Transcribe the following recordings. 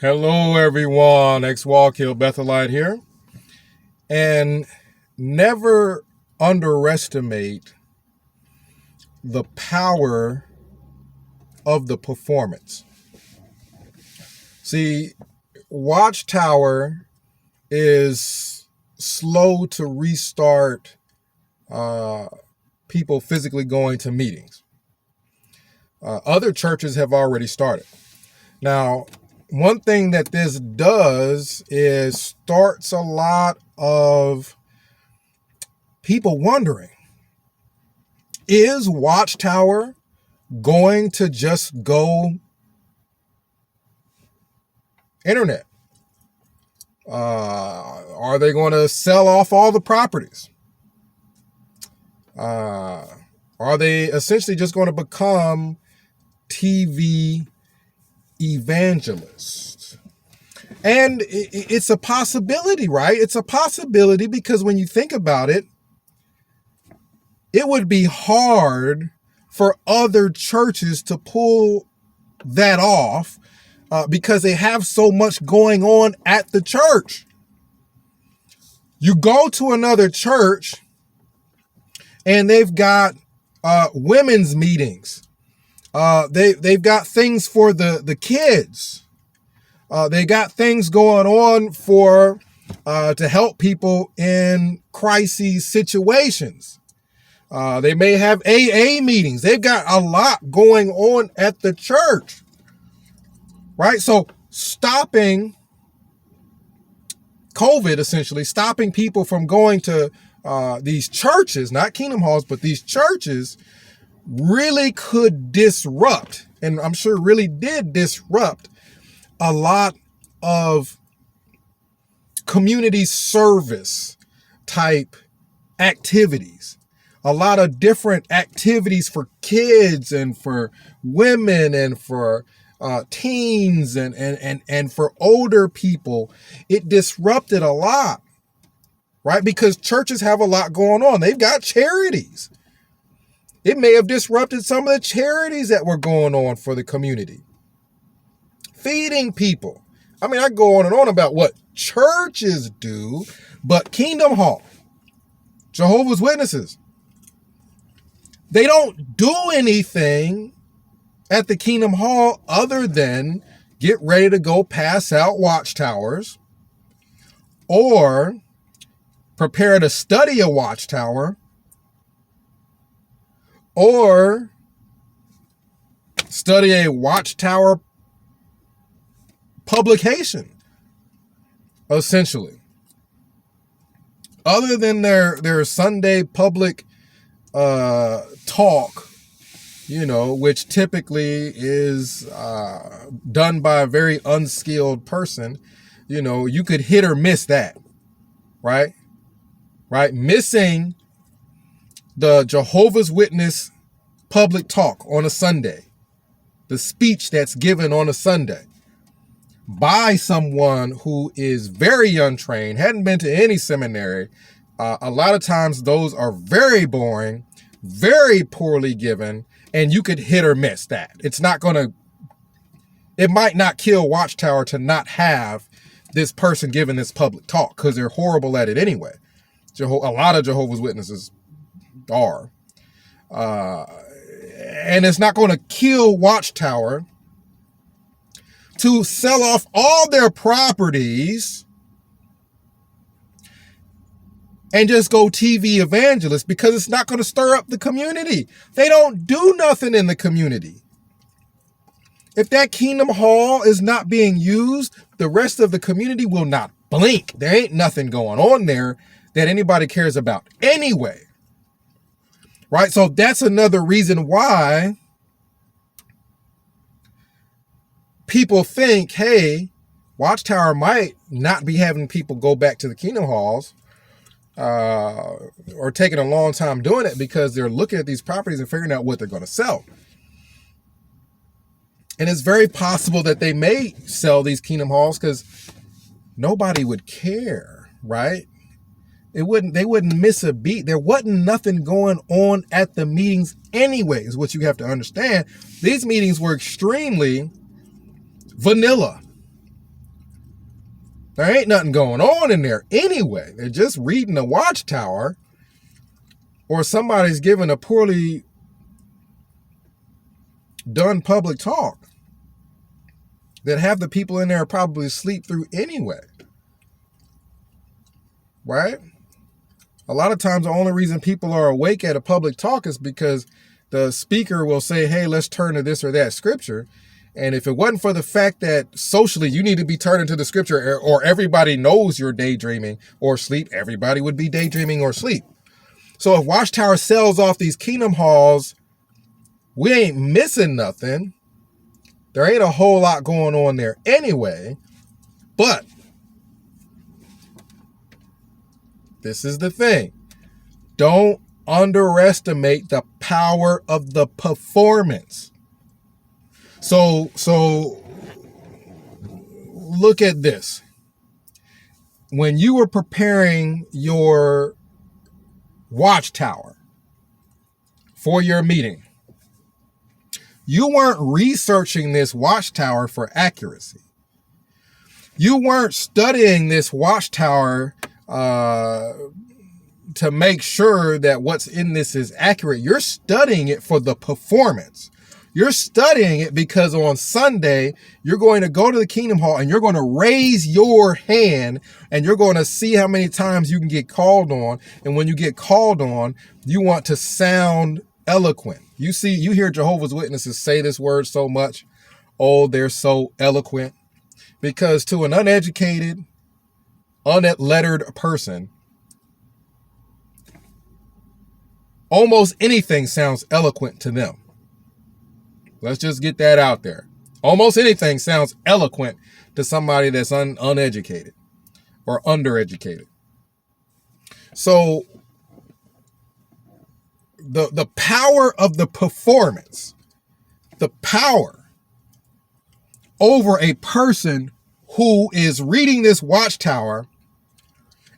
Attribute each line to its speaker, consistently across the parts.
Speaker 1: Hello, everyone. Walk Hill Bethelite here. And never underestimate the power of the performance. See, Watchtower is slow to restart people physically going to meetings. Other churches have already started. Now, one thing that this does is starts a lot of people wondering, is Watchtower going to just go internet? Are they going to sell off all the properties? Are they essentially just going to become TV evangelists? And it's a possibility, right? It's a possibility because when you think about it, it would be hard for other churches to pull that off because they have so much going on at the church. You go to another church and they've got women's meetings. They've got things for the kids. They got things going on for to help people in crisis situations. They may have AA meetings. They've got a lot going on at the church, right? So stopping COVID, essentially stopping people from going to these churches, not Kingdom Halls, but these churches, really could disrupt, and I'm sure really did disrupt, a lot of community service type activities. A lot of different activities for kids and for women and for teens and for older people. It disrupted a lot, right? Because churches have a lot going on. They've got charities. It may have disrupted some of the charities that were going on for the community. Feeding people. I mean, I go on and on about what churches do, but Kingdom Hall, Jehovah's Witnesses, they don't do anything at the Kingdom Hall other than get ready to go pass out watchtowers or prepare to study a watchtower or study a watchtower publication, essentially. Other than their Sunday public talk, which typically is done by a very unskilled person, you could hit or miss that, right? Right? Missing the Jehovah's Witness public talk on a Sunday, the speech that's given on a Sunday by someone who is very untrained, hadn't been to any seminary. A lot of times those are very boring, very poorly given, and you could hit or miss that. It might not kill Watchtower to not have this person giving this public talk because they're horrible at it anyway. A lot of Jehovah's Witnesses are. And it's not going to kill Watchtower to sell off all their properties and just go TV evangelists because it's not going to stir up the community. They don't do nothing in the community. If that Kingdom Hall is not being used, the rest of the community will not blink. There ain't nothing going on there that anybody cares about anyway. Right? So that's another reason why people think, hey, Watchtower might not be having people go back to the Kingdom Halls or taking a long time doing it because they're looking at these properties and figuring out what they're going to sell. And it's very possible that they may sell these Kingdom Halls because nobody would care, right? They wouldn't miss a beat. There wasn't nothing going on at the meetings anyways, what you have to understand. These meetings were extremely vanilla. There ain't nothing going on in there anyway. They're just reading the Watchtower, or somebody's giving a poorly done public talk that have the people in there probably sleep through anyway. Right? A lot of times the only reason people are awake at a public talk is because the speaker will say, hey, let's turn to this or that scripture. And if it wasn't for the fact that socially you need to be turning to the scripture, or everybody knows you're daydreaming or sleep, everybody would be daydreaming or sleep. So if Watchtower sells off these Kingdom Halls, we ain't missing nothing. There ain't a whole lot going on there anyway. But this is the thing. Don't underestimate the power of the performance. So look at this. When you were preparing your Watchtower for your meeting, you weren't researching this Watchtower for accuracy. You weren't studying this Watchtower to make sure that what's in this is accurate. You're studying it for the performance. You're studying it because on Sunday, you're going to go to the Kingdom Hall and you're going to raise your hand and you're going to see how many times you can get called on. And when you get called on, you want to sound eloquent. You hear Jehovah's Witnesses say this word so much. Oh, they're so eloquent. Because to an uneducated, unlettered person, almost anything sounds eloquent to them. Let's just get that out there. Almost anything sounds eloquent to somebody that's uneducated or undereducated. So the power of the performance, the power over a person who is reading this Watchtower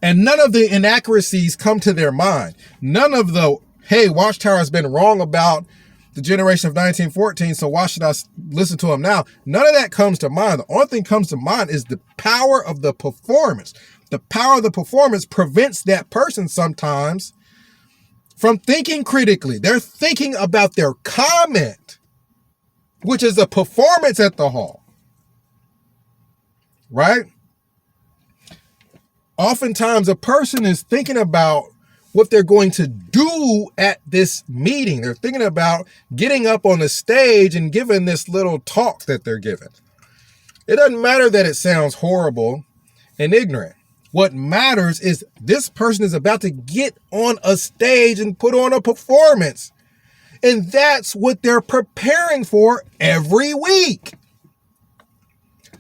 Speaker 1: and none of the inaccuracies come to their mind. None of the, hey, Watchtower has been wrong about the generation of 1914, so why should I listen to him now? None of that comes to mind. The only thing that comes to mind is the power of the performance. The power of the performance prevents that person sometimes from thinking critically. They're thinking about their comment, which is a performance at the hall. Right? Oftentimes a person is thinking about what they're going to do at this meeting. They're thinking about getting up on the stage and giving this little talk that they're giving. It doesn't matter that it sounds horrible and ignorant. What matters is this person is about to get on a stage and put on a performance. And that's what they're preparing for every week.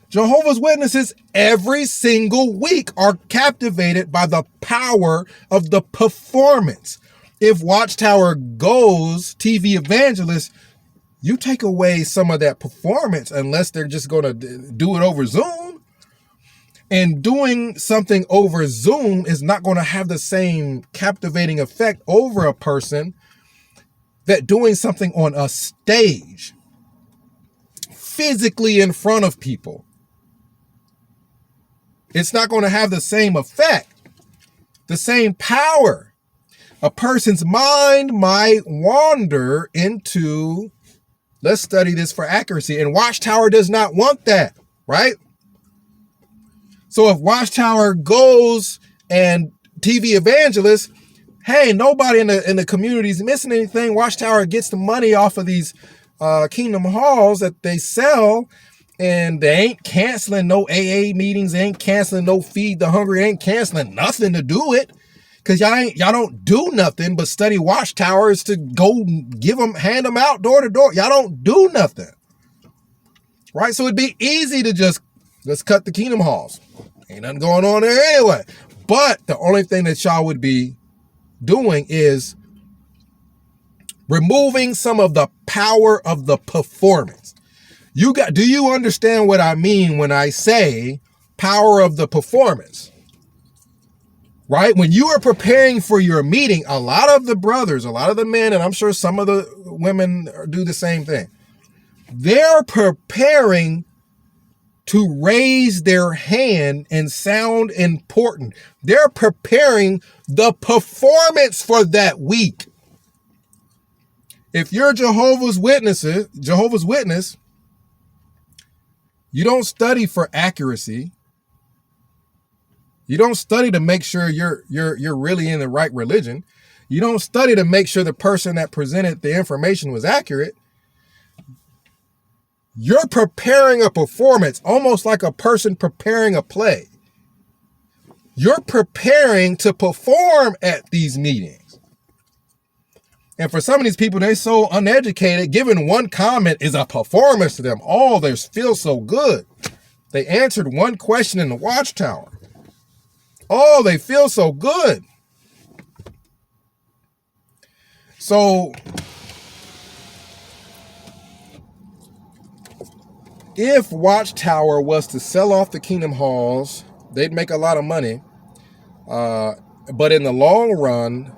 Speaker 1: Jehovah's Witnesses every single week are captivated by the power of the performance. If Watchtower goes TV evangelist, you take away some of that performance unless they're just going to do it over Zoom. And doing something over Zoom is not going to have the same captivating effect over a person that doing something on a stage, physically in front of people. It's not going to have the same effect, the same power. A person's mind might wander into, let's study this for accuracy. And Watchtower does not want that, right? So if Watchtower goes and TV evangelist, hey, nobody in the community is missing anything. Watchtower gets the money off of these Kingdom Halls that they sell. And they ain't canceling no AA meetings. They ain't canceling no Feed the Hungry. They ain't canceling nothing to do it. Because y'all don't do nothing but study Watchtowers to go hand them out door to door. Y'all don't do nothing. Right? So it'd be easy to just, let's cut the Kingdom Halls. Ain't nothing going on there anyway. But the only thing that y'all would be doing is removing some of the power of the performance. Do you understand what I mean when I say power of the performance? Right? When you are preparing for your meeting, a lot of the brothers, a lot of the men, and I'm sure some of the women do the same thing. They're preparing to raise their hand and sound important. They're preparing the performance for that week. If you're Jehovah's Witness, you don't study for accuracy. You don't study to make sure you're really in the right religion. You don't study to make sure the person that presented the information was accurate. You're preparing a performance, almost like a person preparing a play. You're preparing to perform at these meetings. And for some of these people, they're so uneducated, giving one comment is a performance to them. Oh, they feel so good. They answered one question in the watchtower. Oh, they feel so good. So if Watchtower was to sell off the Kingdom Halls, they'd make a lot of money. But in the long run,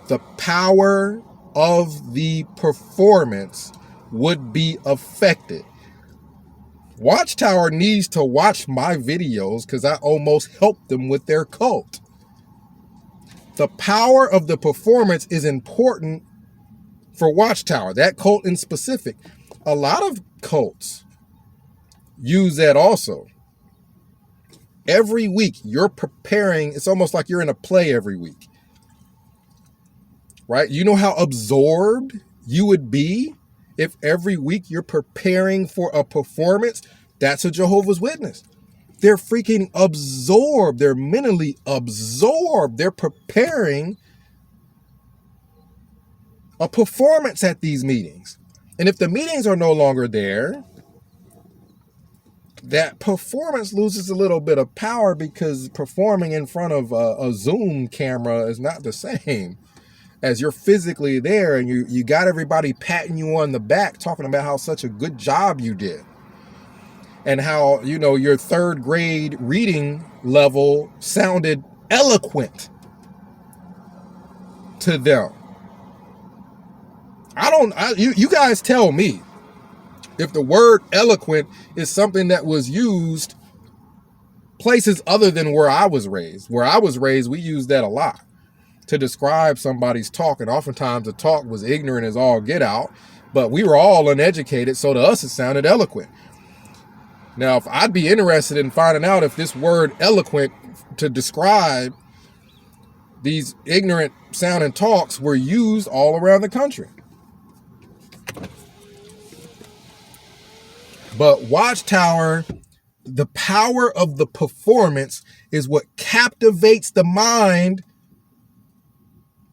Speaker 1: the power of the performance would be affected. Watchtower needs to watch my videos because I almost helped them with their cult. The power of the performance is important for Watchtower, that cult in specific. A lot of cults use that also. Every week you're preparing, it's almost like you're in a play every week. Right? You know how absorbed you would be if every week you're preparing for a performance? That's a Jehovah's Witness. They're freaking absorbed. They're mentally absorbed. They're preparing a performance at these meetings. And if the meetings are no longer there, that performance loses a little bit of power because performing in front of a Zoom camera is not the same as you're physically there and you got everybody patting you on the back talking about how such a good job you did. And how, you know, your third grade reading level sounded eloquent to them. You guys tell me if the word eloquent is something that was used places other than where I was raised. Where I was raised, we used that a lot to describe somebody's talk. And oftentimes the talk was ignorant as all get out, but we were all uneducated. So to us, it sounded eloquent. Now, if I'd be interested in finding out if this word eloquent to describe these ignorant sounding talks were used all around the country. But Watchtower, the power of the performance is what captivates the mind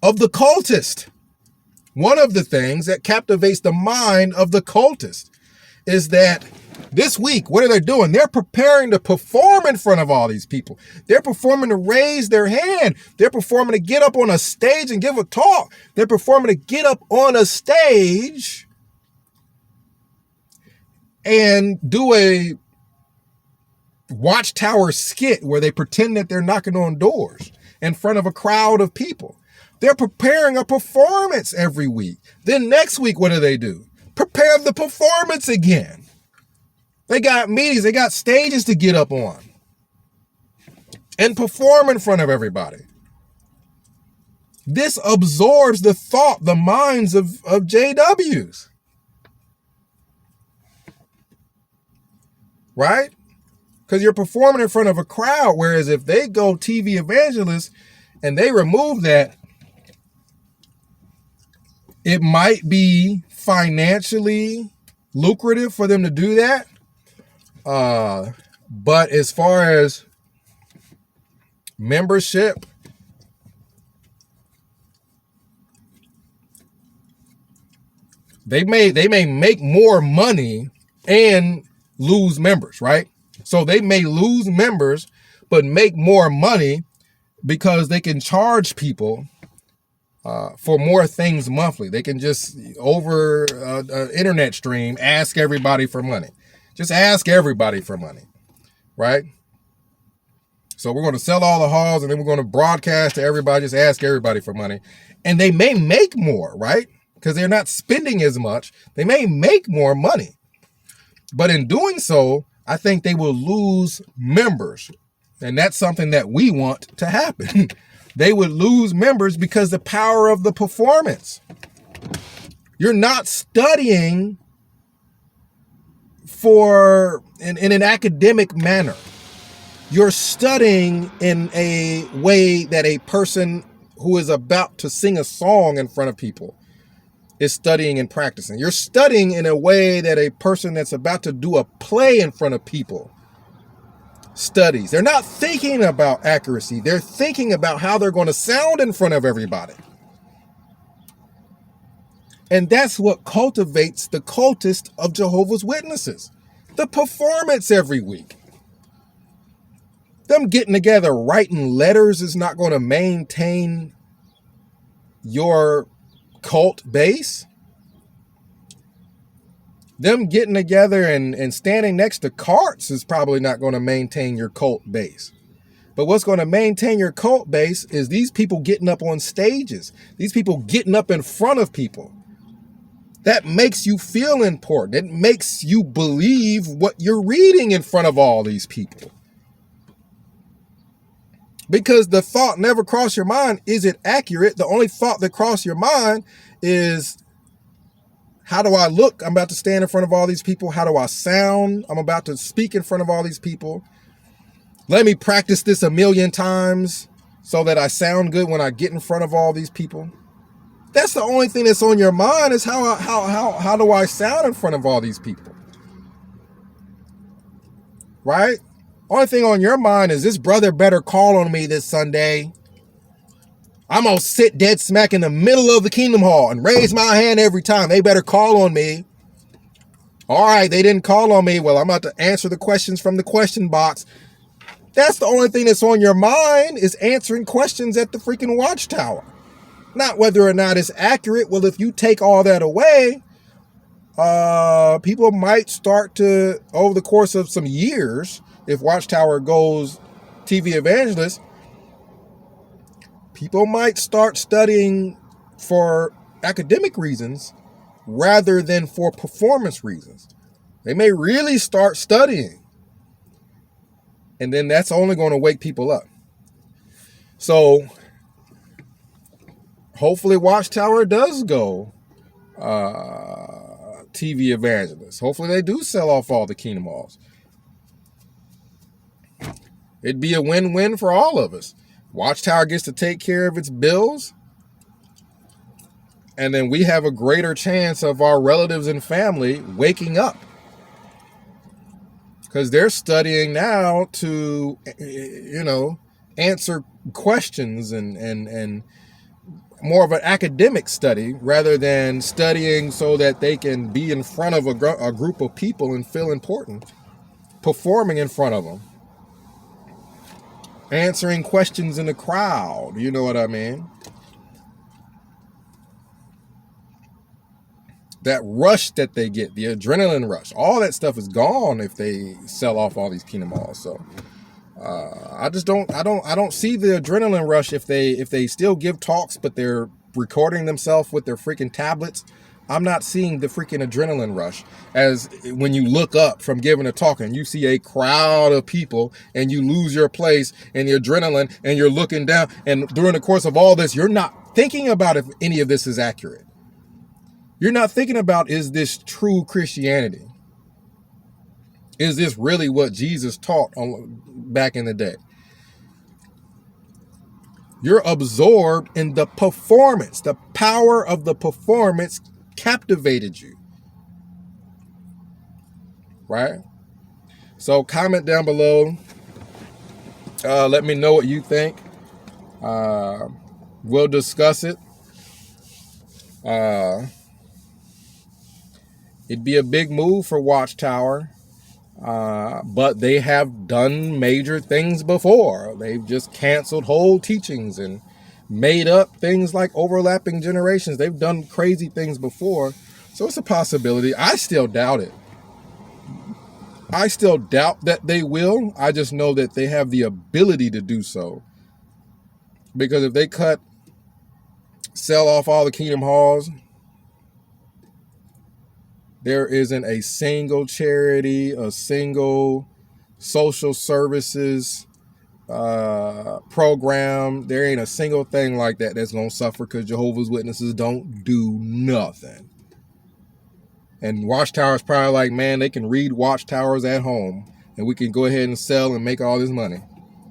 Speaker 1: of the cultist. One of the things that captivates the mind of the cultist is that this week, what are they doing? They're preparing to perform in front of all these people. They're performing to raise their hand. They're performing to get up on a stage and give a talk. They're performing to get up on a stage and do a Watchtower skit where they pretend that they're knocking on doors in front of a crowd of people. They're preparing a performance every week. Then next week, what do? Prepare the performance again. They got meetings, they got stages to get up on and perform in front of everybody. This absorbs the thought, the minds of JWs. Right? Because you're performing in front of a crowd, whereas if they go TV evangelists and they remove that, it might be financially lucrative for them to do that. But as far as membership, they may make more money and lose members, right? So they may lose members, but make more money because they can charge people for more things monthly. They can just over an internet stream ask everybody for money. Just ask everybody for money, right? So we're going to sell all the halls and then we're going to broadcast to everybody, just ask everybody for money. And they may make more, right? Because they're not spending as much. They may make more money. But in doing so, I think they will lose members. And that's something that we want to happen. They would lose members because the power of the performance. You're not studying in an academic manner. You're studying in a way that a person who is about to sing a song in front of people is studying and practicing. You're studying in a way that a person that's about to do a play in front of people studies. They're not thinking about accuracy. They're thinking about how they're going to sound in front of everybody. And that's what cultivates the cultist of Jehovah's Witnesses. The performance every week. Them getting together, writing letters is not going to maintain your cult base. Them getting together and standing next to carts is probably not going to maintain your cult base. But what's going to maintain your cult base is these people getting up on stages. These people getting up in front of people. That makes you feel important. It makes you believe what you're reading in front of all these people. Because the thought never crossed your mind, is it accurate? The only thought that crossed your mind is, how do I look? I'm about to stand in front of all these people. How do I sound? I'm about to speak in front of all these people. Let me practice this a million times so that I sound good when I get in front of all these people. That's the only thing that's on your mind, is how do I sound in front of all these people? Right? Only thing on your mind is, this brother better call on me this Sunday. I'm going to sit dead smack in the middle of the Kingdom Hall and raise my hand every time. They better call on me. All right, they didn't call on me. Well, I'm about to answer the questions from the question box. That's the only thing that's on your mind, is answering questions at the freaking watchtower. Not whether or not it's accurate. Well, if you take all that away, people might start to, over the course of some years, if Watchtower goes TV evangelist, people might start studying for academic reasons rather than for performance reasons. They may really start studying. And then that's only going to wake people up. So hopefully Watchtower does go TV evangelist. Hopefully they do sell off all the Kingdom Halls. It'd be a win-win for all of us. Watchtower gets to take care of its bills. And then we have a greater chance of our relatives and family waking up. Because they're studying now to, answer questions and more of an academic study rather than studying so that they can be in front of a group of people and feel important. Performing in front of them. Answering questions in the crowd. You know what I mean? That rush that they get, the adrenaline rush, all that stuff is gone if they sell off all these Kingdom Halls. So I don't see the adrenaline rush if they still give talks, but they're recording themselves with their freaking tablets. I'm not seeing the freaking adrenaline rush as when you look up from giving a talk and you see a crowd of people and you lose your place and the adrenaline and you're looking down, and during the course of all this, you're not thinking about if any of this is accurate. You're not thinking about, is this true Christianity? Is this really what Jesus taught back in the day? You're absorbed in the performance. The power of the performance captivated you. Right? So comment down below. Let me know what you think. We'll discuss it. It'd be a big move for Watchtower. But they have done major things before. They've just canceled whole teachings and made up things like overlapping generations. They've done crazy things before. So it's a possibility. I still doubt it. I still doubt that they will. I just know that they have the ability to do so. Because if they sell off all the Kingdom Halls, There isn't a single charity, a single social services program. There ain't a single thing like that that's going to suffer because Jehovah's Witnesses don't do nothing. And Watchtower's probably like, man, they can read Watchtowers at home and we can go ahead and sell and make all this money.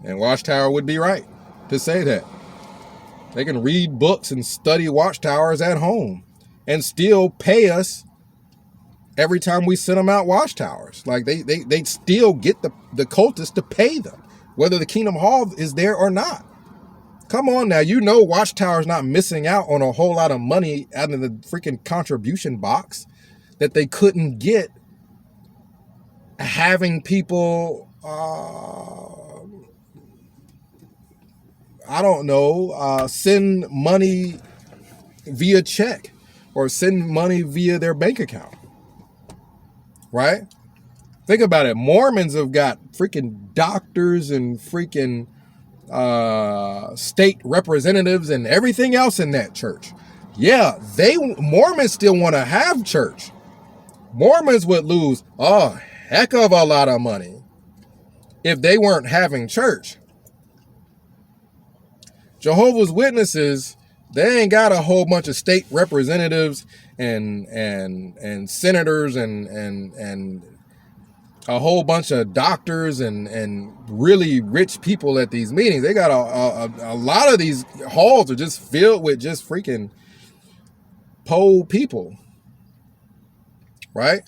Speaker 1: And Watchtower would be right to say that. They can read books and study Watchtowers at home and still pay us every time we send them out Watchtowers. Like they still get the cultists to pay them, whether the Kingdom Hall is there or not. Come on now, you know Watchtower's not missing out on a whole lot of money out of the freaking contribution box that they couldn't get having people, send money via check or send money via their bank account, right? Think about it. Mormons have got freaking doctors and freaking state representatives and everything else in that church. Yeah, Mormons still want to have church. Mormons would lose a heck of a lot of money if they weren't having church. Jehovah's Witnesses, they ain't got a whole bunch of state representatives and senators and a whole bunch of doctors and really rich people at these meetings. They got a lot of these halls are just filled with just freaking poor people, right?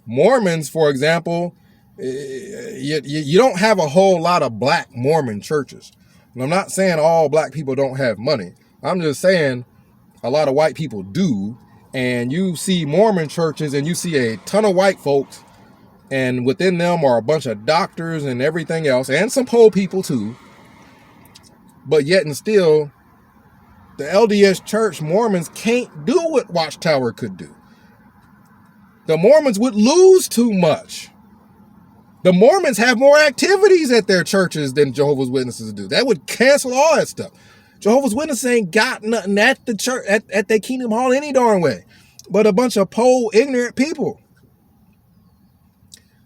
Speaker 1: Mormons, for example, you don't have a whole lot of black Mormon churches. And I'm not saying all black people don't have money. I'm just saying a lot of white people do. And you see Mormon churches and you see a ton of white folks, and within them are a bunch of doctors and everything else, and some poor people too. But yet and still, the LDS Church Mormons can't do what Watchtower could do. The Mormons would lose too much. The Mormons have more activities at their churches than Jehovah's Witnesses do. That would cancel all that stuff. Jehovah's Witnesses ain't got nothing at the church, at their Kingdom Hall any darn way, but a bunch of poor, ignorant people.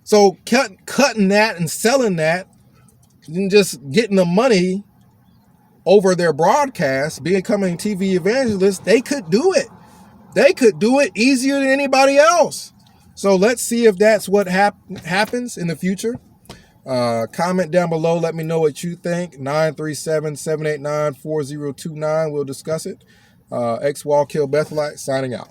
Speaker 1: So cutting that and selling that and just getting the money over their broadcast, becoming TV evangelists, they could do it. They could do it easier than anybody else. So let's see if that's what happens in the future. Comment down below. Let me know what you think. 937-789-4029. We'll discuss it. X-Wall Kill Bethelite signing out.